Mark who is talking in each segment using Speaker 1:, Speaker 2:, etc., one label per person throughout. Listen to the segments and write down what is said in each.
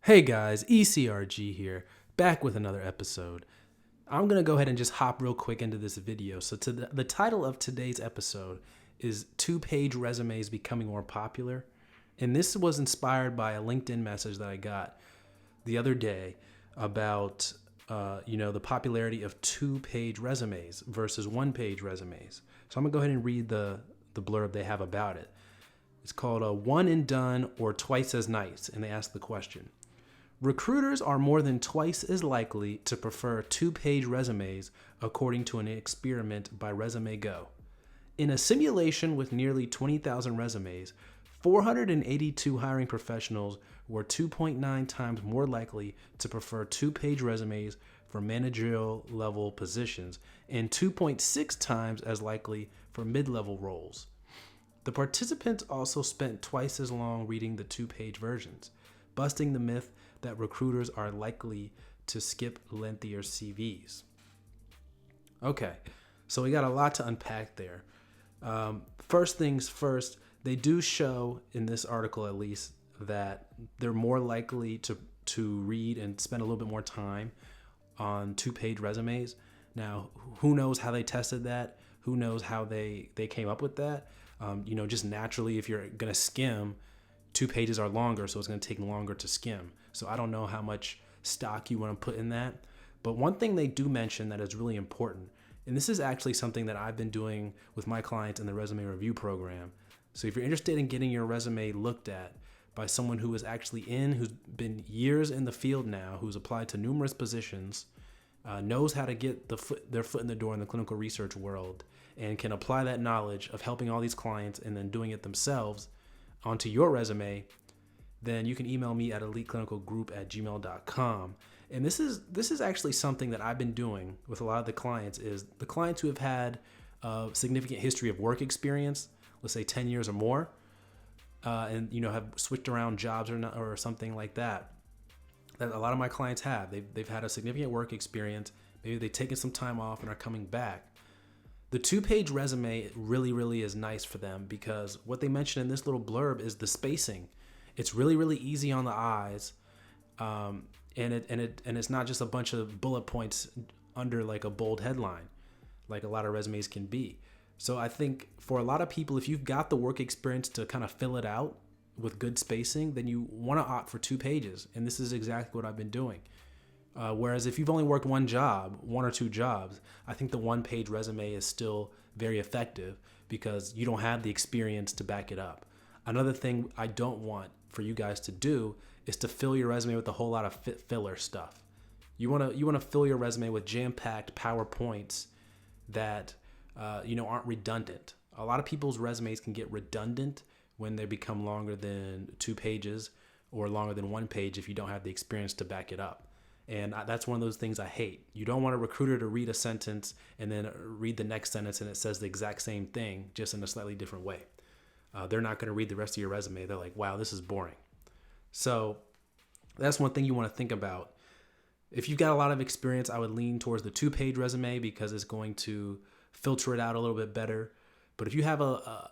Speaker 1: Hey guys, ECRG here, back with another episode. I'm going to go ahead and just hop real quick into this video. So the title of today's episode is Two-Page Resumes Becoming More Popular. And this was inspired by a LinkedIn message that I got the other day about the popularity of two-page resumes versus one-page resumes. So I'm going to go ahead and read the blurb they have about it. It's called a one and done or twice as nice, and they ask the question. Recruiters are more than twice as likely to prefer two-page resumes according to an experiment by Resume Go. In a simulation with nearly 20,000 resumes, 482 hiring professionals were 2.9 times more likely to prefer two-page resumes for managerial level positions and 2.6 times as likely for mid-level roles. The participants also spent twice as long reading the two-page versions, busting the myth that recruiters are likely to skip lengthier CVs. Okay, so we got a lot to unpack there. First things first, they do show in this article at least that they're more likely to read and spend a little bit more time on two-page resumes. Now, who knows how they tested that? Who knows how they came up with that? Just naturally, if you're going to skim, 2 pages are longer, so it's going to take longer to skim. So I don't know how much stock you want to put in that. But one thing they do mention that is really important, and this is actually something that I've been doing with my clients in the resume review program. So if you're interested in getting your resume looked at by someone who is actually who's been years in the field now, who's applied to numerous positions, knows how to get their foot in the door in the clinical research world, and can apply that knowledge of helping all these clients and then doing it themselves onto your resume, then you can email me at eliteclinicalgroup@gmail.com. And this is actually something that I've been doing with a lot of the clients, is the clients who have had a significant history of work experience, let's say 10 years or more, and have switched around jobs or something like that. That a lot of my clients have. They've had a significant work experience. Maybe they've taken some time off and are coming back. The two-page resume really, really is nice for them because what they mentioned in this little blurb is the spacing. It's really, really easy on the eyes, and it's not just a bunch of bullet points under like a bold headline, like a lot of resumes can be. So I think for a lot of people, if you've got the work experience to kind of fill it out with good spacing, then you want to opt for 2 pages, and this is exactly what I've been doing. Whereas if you've only worked one or two jobs, I think the one-page resume is still very effective because you don't have the experience to back it up. Another thing I don't want for you guys to do is to fill your resume with a whole lot of filler stuff. You want to fill your resume with jam-packed PowerPoints that aren't redundant. A lot of people's resumes can get redundant when they become longer than 2 pages or longer than 1 page if you don't have the experience to back it up. And that's one of those things I hate. You don't want a recruiter to read a sentence and then read the next sentence and it says the exact same thing, just in a slightly different way. They're not going to read the rest of your resume. They're like, wow, this is boring. So that's one thing you want to think about. If you've got a lot of experience, I would lean towards the 2-page resume because it's going to filter it out a little bit better. But if you have a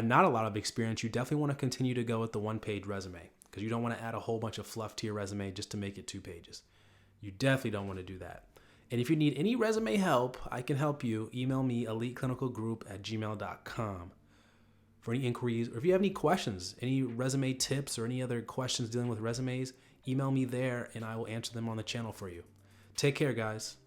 Speaker 1: not a lot of experience, you definitely want to continue to go with the 1-page resume because you don't want to add a whole bunch of fluff to your resume just to make it 2 pages. You definitely don't want to do that. And if you need any resume help, I can help you. Email me, eliteclinicalgroup@gmail.com for any inquiries. Or if you have any questions, any resume tips or any other questions dealing with resumes, email me there and I will answer them on the channel for you. Take care, guys.